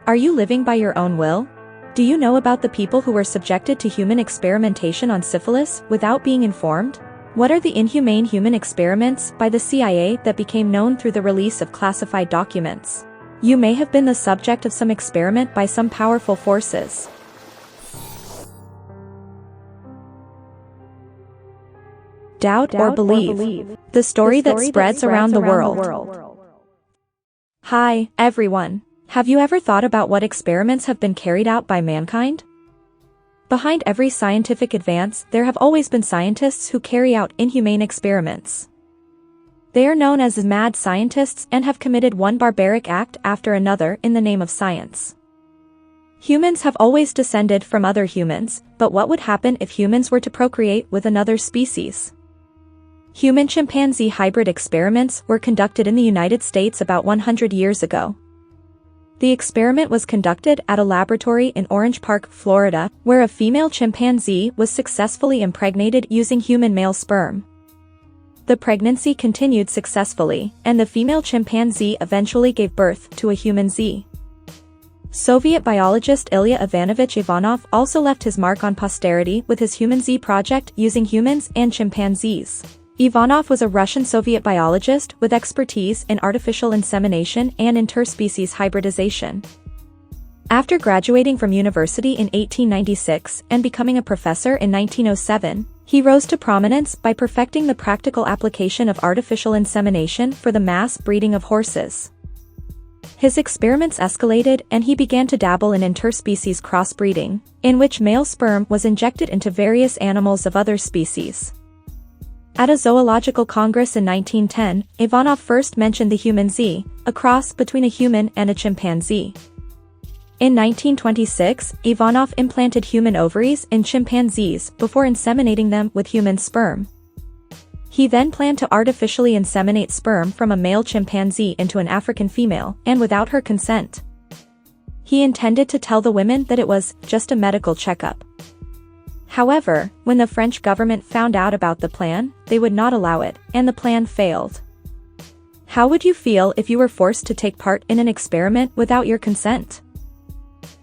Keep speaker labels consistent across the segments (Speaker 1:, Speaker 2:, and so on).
Speaker 1: Are you living by your own will? Do you know about the people who were subjected to human experimentation on syphilis without being informed? What are the inhumane human experiments by the CIA that became known through the release of classified documents? You may have been the subject of some experiment by some powerful forces. Doubt or believe. The story that spreads around the world. Hi, everyone. Have you ever thought about what experiments have been carried out by mankind? Behind every scientific advance, there have always been scientists who carry out inhumane experiments. They are known as mad scientists and have committed one barbaric act after another in the name of science. Humans have always descended from other humans, but what would happen if humans were to procreate with another species? Human-chimpanzee hybrid experiments were conducted in the United States about 100 years ago. The experiment was conducted at a laboratory in Orange Park, Florida, where a female chimpanzee was successfully impregnated using human male sperm. The pregnancy continued successfully, and the female chimpanzee eventually gave birth to a human Z. Soviet biologist Ilya Ivanovich Ivanov also left his mark on posterity with his Human Z project using humans and chimpanzees. Ivanov was a Russian-Soviet biologist with expertise in artificial insemination and interspecies hybridization. After graduating from university in 1896 and becoming a professor in 1907, he rose to prominence by perfecting the practical application of artificial insemination for the mass breeding of horses. His experiments escalated and he began to dabble in interspecies crossbreeding, in which male sperm was injected into various animals of other species. At a zoological congress in 1910, Ivanov first mentioned the human Z, a cross between a human and a chimpanzee. In 1926, Ivanov implanted human ovaries in chimpanzees before inseminating them with human sperm. He then planned to artificially inseminate sperm from a male chimpanzee into an African female, and without her consent. He intended to tell the women that it was just a medical checkup. However, when the French government found out about the plan, they would not allow it, and the plan failed. How would you feel if you were forced to take part in an experiment without your consent?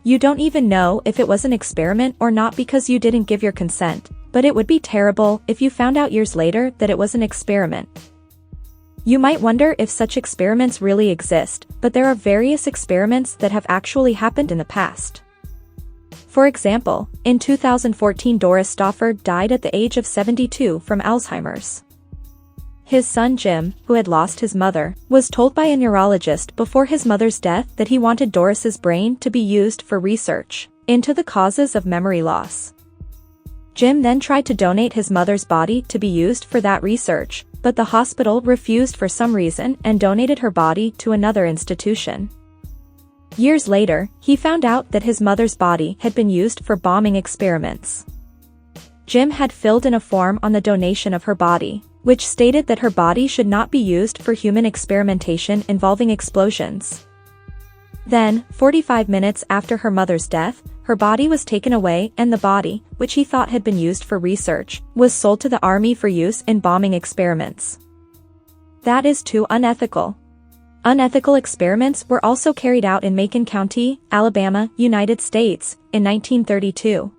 Speaker 1: You don't even know if it was an experiment or not because you didn't give your consent, but it would be terrible if you found out years later that it was an experiment. You might wonder if such experiments really exist, but there are various experiments that have actually happened in the past. For example, in 2014 Doris Stafford died at the age of 72 from Alzheimer's. His son Jim, who had lost his mother, was told by a neurologist before his mother's death that he wanted Doris's brain to be used for research into the causes of memory loss. Jim then tried to donate his mother's body to be used for that research, but the hospital refused for some reason and donated her body to another institution. Years later, he found out that his mother's body had been used for bombing experiments. Jim had filled in a form on the donation of her body, which stated that her body should not be used for human experimentation involving explosions. Then, 45 minutes after her mother's death, her body was taken away and the body, which he thought had been used for research, was sold to the army for use in bombing experiments. That is too unethical. Unethical experiments were also carried out in Macon County, Alabama, United States, in 1932.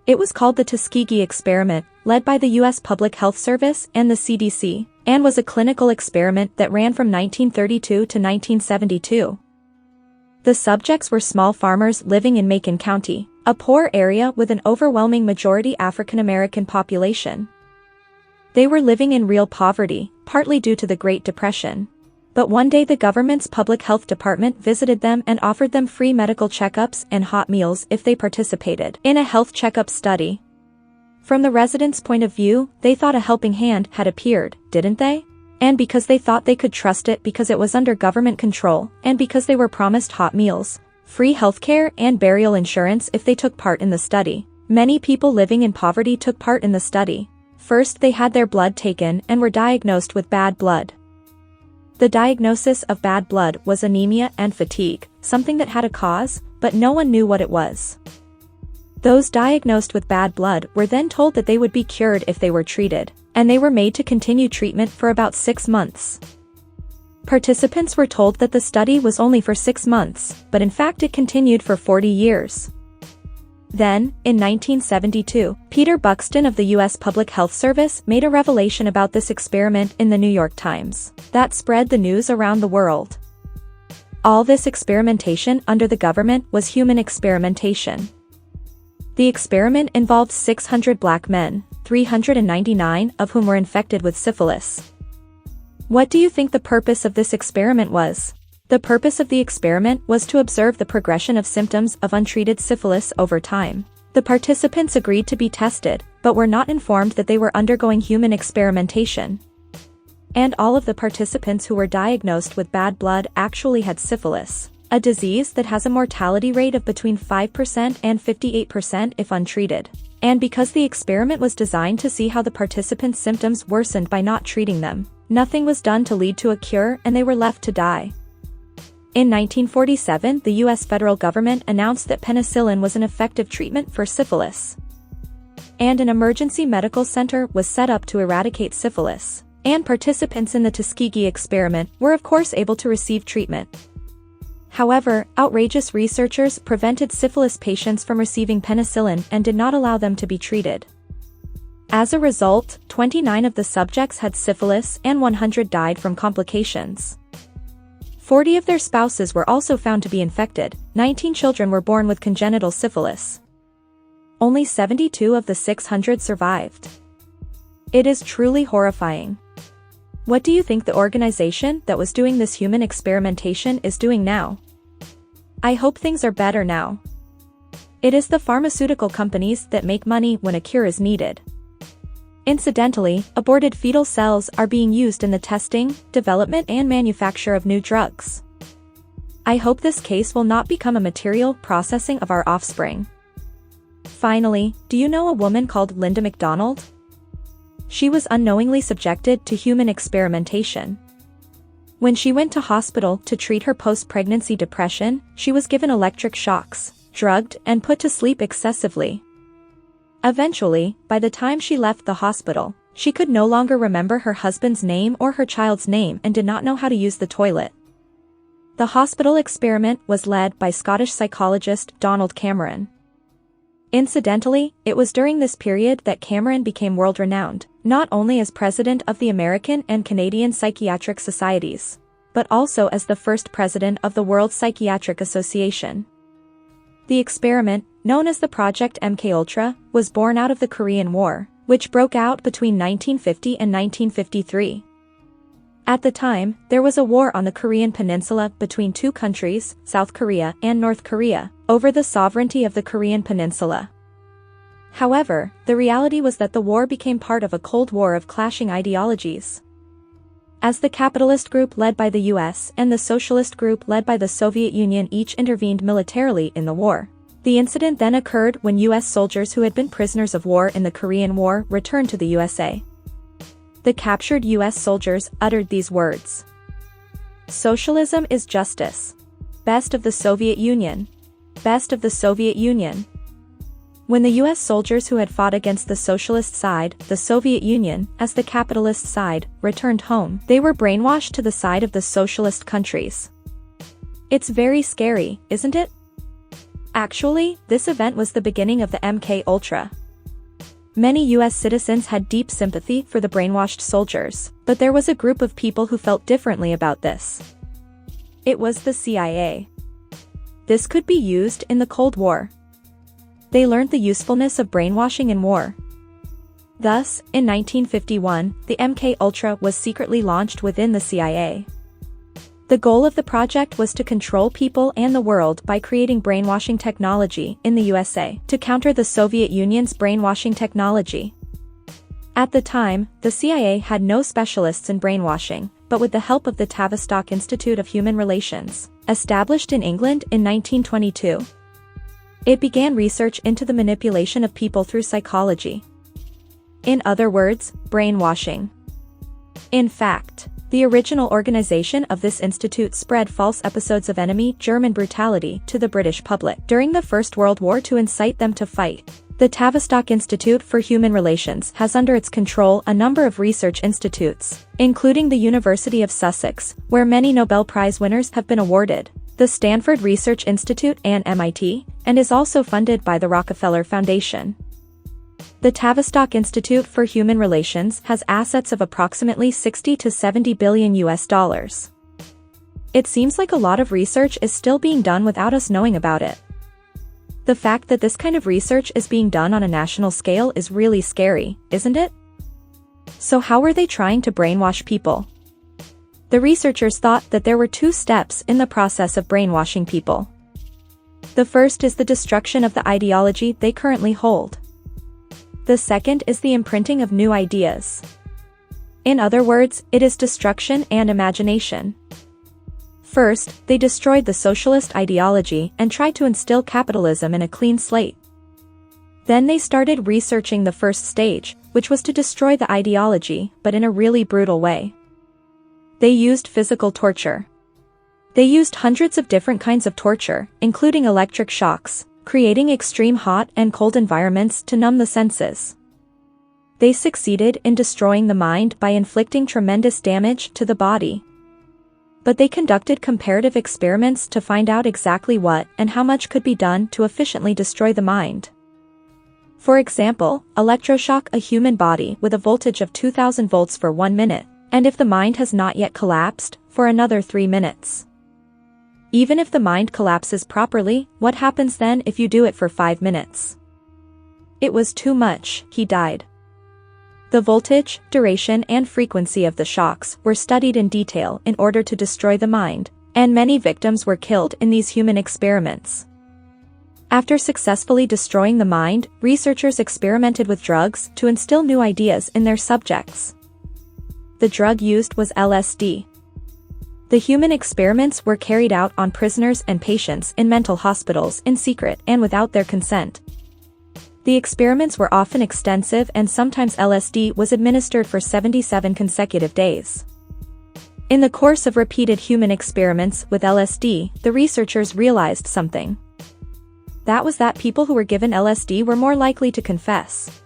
Speaker 1: It was called the Tuskegee experiment, led by the U.S. Public Health Service and the CDC, and was a clinical experiment that ran from 1932 to 1972. The subjects were small farmers living in Macon County, a poor area with an overwhelming majority African American population. They were living in real poverty, partly due to the Great Depression. But one day the government's public health department visited them and offered them free medical checkups and hot meals if they participated in a health checkup study. From the residents' point of view, they thought a helping hand had appeared, didn't they? And because they thought they could trust it because it was under government control, and because they were promised hot meals, free healthcare and burial insurance if they took part in the study, many people living in poverty took part in the study. First they had their blood taken and were diagnosed with bad blood. The diagnosis of bad blood was anemia and fatigue, something that had a cause, but no one knew what it was. Those diagnosed with bad blood were then told that they would be cured if they were treated, and they were made to continue treatment for about 6 months. Participants were told that the study was only for 6 months, but in fact it continued for 40 years. Then, in 1972, Peter Buxton of the U.S. Public Health Service made a revelation about this experiment in the New York Times. That spread the news around the world. All this experimentation under the government was human experimentation. The experiment involved 600 black men, 399 of whom were infected with syphilis. What do you think the purpose of this experiment was? The purpose of the experiment was to observe the progression of symptoms of untreated syphilis over time. The participants agreed to be tested, but were not informed that they were undergoing human experimentation. And all of the participants who were diagnosed with bad blood actually had syphilis, a disease that has a mortality rate of between 5% and 58% if untreated. And because the experiment was designed to see how the participants' symptoms worsened by not treating them, nothing was done to lead to a cure and they were left to die. In 1947, the U.S. federal government announced that penicillin was an effective treatment for syphilis. And an emergency medical center was set up to eradicate syphilis, and participants in the Tuskegee experiment were of course able to receive treatment. However, outrageous researchers prevented syphilis patients from receiving penicillin and did not allow them to be treated. As a result, 29 of the subjects had syphilis and 100 died from complications. 40 of their spouses were also found to be infected. 19 children were born with congenital syphilis. Only 72 of the 600 survived. It is truly horrifying. What do you think the organization that was doing this human experimentation is doing now? I hope things are better now. It is the pharmaceutical companies that make money when a cure is needed. Incidentally, aborted fetal cells are being used in the testing, development and manufacture of new drugs. I hope this case will not become a material processing of our offspring. Finally, do you know a woman called Linda McDonald? She was unknowingly subjected to human experimentation. When she went to hospital to treat her post-pregnancy depression, she was given electric shocks, drugged and put to sleep excessively. Eventually, by the time she left the hospital, she could no longer remember her husband's name or her child's name and did not know how to use the toilet. The hospital experiment was led by Scottish psychologist Donald Cameron. Incidentally, it was during this period that Cameron became world-renowned, not only as president of the American and Canadian Psychiatric Societies, but also as the first president of the World Psychiatric Association. The experiment, known as the Project MKUltra, was born out of the Korean War, which broke out between 1950 and 1953. At the time, there was a war on the Korean peninsula between two countries, South Korea and North Korea, over the sovereignty of the Korean peninsula. However, the reality was that the war became part of a Cold War of clashing ideologies. As the capitalist group led by the US and the socialist group led by the Soviet Union each intervened militarily in the war. The incident then occurred when US soldiers who had been prisoners of war in the Korean War returned to the USA. The captured US soldiers uttered these words: "Socialism is justice. Best of the Soviet Union. Best of the Soviet Union." When the US soldiers who had fought against the socialist side, the Soviet Union, as the capitalist side, returned home, they were brainwashed to the side of the socialist countries. It's very scary, isn't it? Actually, this event was the beginning of the MKUltra. Many US citizens had deep sympathy for the brainwashed soldiers, but there was a group of people who felt differently about this. It was the CIA. This could be used in the Cold War. They learned the usefulness of brainwashing in war. Thus, in 1951, the MKUltra was secretly launched within the CIA. The goal of the project was to control people and the world by creating brainwashing technology in the USA to counter the Soviet Union's brainwashing technology. At the time, the CIA had no specialists in brainwashing, but with the help of the Tavistock Institute of Human Relations, established in England in 1922, it began research into the manipulation of people through psychology. In other words, brainwashing. In fact, the original organization of this institute spread false episodes of enemy German brutality to the British public during the First World War to incite them to fight. The Tavistock Institute for Human Relations has under its control a number of research institutes, including the University of Sussex, where many Nobel Prize winners have been awarded, the Stanford Research Institute and MIT, and is also funded by the Rockefeller Foundation. The Tavistock Institute for Human Relations has assets of approximately 60 to 70 billion US dollars. It seems like a lot of research is still being done without us knowing about it. The fact that this kind of research is being done on a national scale is really scary, isn't it? So how were they trying to brainwash people? The researchers thought that there were two steps in the process of brainwashing people. The first is the destruction of the ideology they currently hold. The second is the imprinting of new ideas. In other words, it is destruction and imagination. First, they destroyed the socialist ideology and tried to instill capitalism in a clean slate. Then they started researching the first stage, which was to destroy the ideology, but in a really brutal way. They used physical torture. They used hundreds of different kinds of torture, including electric shocks, creating extreme hot and cold environments to numb the senses. They succeeded in destroying the mind by inflicting tremendous damage to the body. But they conducted comparative experiments to find out exactly what and how much could be done to efficiently destroy the mind. For example, electroshock a human body with a voltage of 2000 volts for 1 minute, and if the mind has not yet collapsed, for another 3 minutes. Even if the mind collapses properly, what happens then if you do it for 5 minutes? It was too much, he died. The voltage, duration and frequency of the shocks were studied in detail in order to destroy the mind, and many victims were killed in these human experiments. After successfully destroying the mind, researchers experimented with drugs to instill new ideas in their subjects. The drug used was LSD. The human experiments were carried out on prisoners and patients in mental hospitals in secret and without their consent. The experiments were often extensive and sometimes LSD was administered for 77 consecutive days. In the course of repeated human experiments with LSD, the researchers realized something. That was that people who were given LSD were more likely to confess.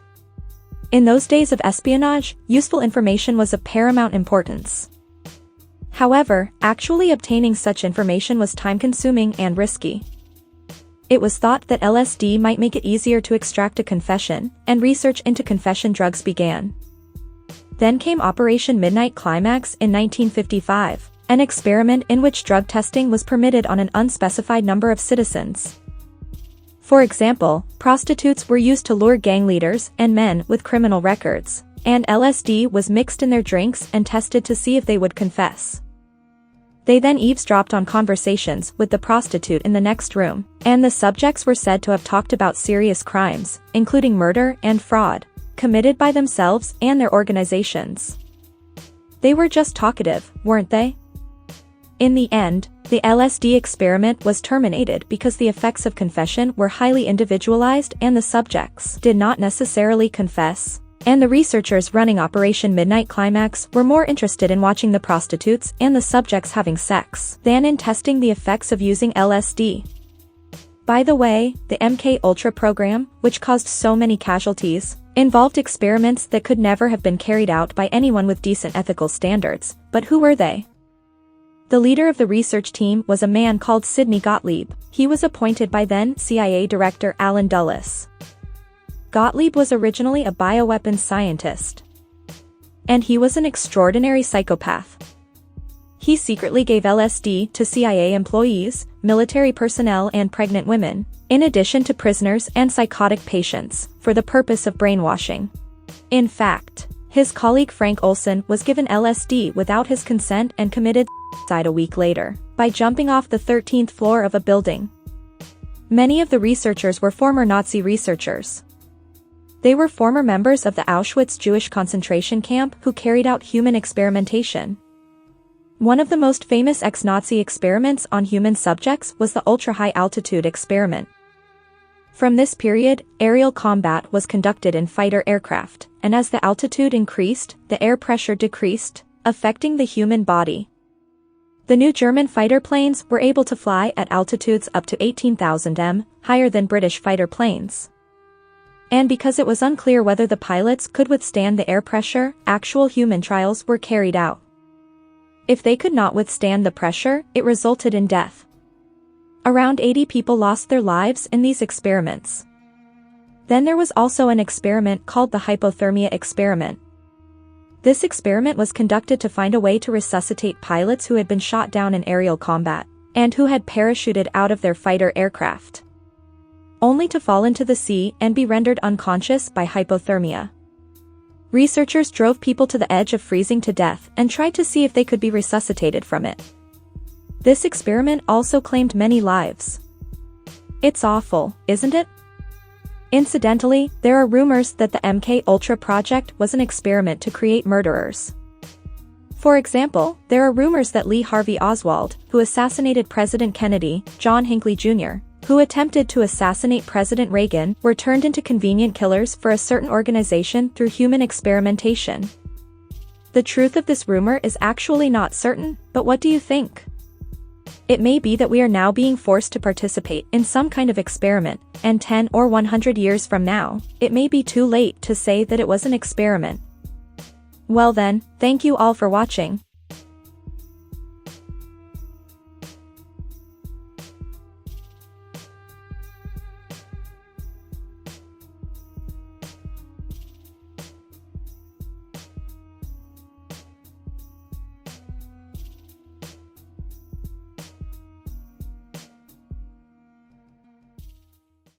Speaker 1: In those days of espionage, useful information was of paramount importance. However, actually obtaining such information was time-consuming and risky. It was thought that LSD might make it easier to extract a confession, and research into confession drugs began. Then came Operation Midnight Climax in 1955, an experiment in which drug testing was permitted on an unspecified number of citizens. For example, prostitutes were used to lure gang leaders and men with criminal records, and LSD was mixed in their drinks and tested to see if they would confess. They then eavesdropped on conversations with the prostitute in the next room, and the subjects were said to have talked about serious crimes, including murder and fraud, committed by themselves and their organizations. They were just talkative, weren't they? In the end, the LSD experiment was terminated because the effects of confession were highly individualized and the subjects did not necessarily confess. And the researchers running Operation Midnight Climax were more interested in watching the prostitutes and the subjects having sex than in testing the effects of using LSD. By the way, the MK Ultra program, which caused so many casualties, involved experiments that could never have been carried out by anyone with decent ethical standards, but who were they? The leader of the research team was a man called Sidney Gottlieb. He was appointed by then CIA Director Allen Dulles. Gottlieb was originally a bioweapons scientist. And he was an extraordinary psychopath. He secretly gave LSD to CIA employees, military personnel and pregnant women, in addition to prisoners and psychotic patients, for the purpose of brainwashing. In fact, his colleague Frank Olson was given LSD without his consent and committed suicide a week later, by jumping off the 13th floor of a building. Many of the researchers were former Nazi researchers. They were former members of the Auschwitz Jewish concentration camp who carried out human experimentation. One of the most famous ex-Nazi experiments on human subjects was the ultra-high altitude experiment. From this period, aerial combat was conducted in fighter aircraft, and as the altitude increased, the air pressure decreased, affecting the human body. The new German fighter planes were able to fly at altitudes up to 18,000 m, higher than British fighter planes. And because it was unclear whether the pilots could withstand the air pressure, actual human trials were carried out. If they could not withstand the pressure, it resulted in death. Around 80 people lost their lives in these experiments. Then there was also an experiment called the hypothermia experiment. This experiment was conducted to find a way to resuscitate pilots who had been shot down in aerial combat, and who had parachuted out of their fighter aircraft, only to fall into the sea and be rendered unconscious by hypothermia. Researchers drove people to the edge of freezing to death and tried to see if they could be resuscitated from it. This experiment also claimed many lives. It's awful, isn't it? Incidentally, there are rumors that the MK Ultra project was an experiment to create murderers. For example, there are rumors that Lee Harvey Oswald, who assassinated President Kennedy, John Hinckley Jr., who attempted to assassinate President Reagan, were turned into convenient killers for a certain organization through human experimentation. The truth of this rumor is actually not certain, but what do you think? It may be that we are now being forced to participate in some kind of experiment, and 10 or 100 years from now, it may be too late to say that it was an experiment. Well then, thank you all for watching.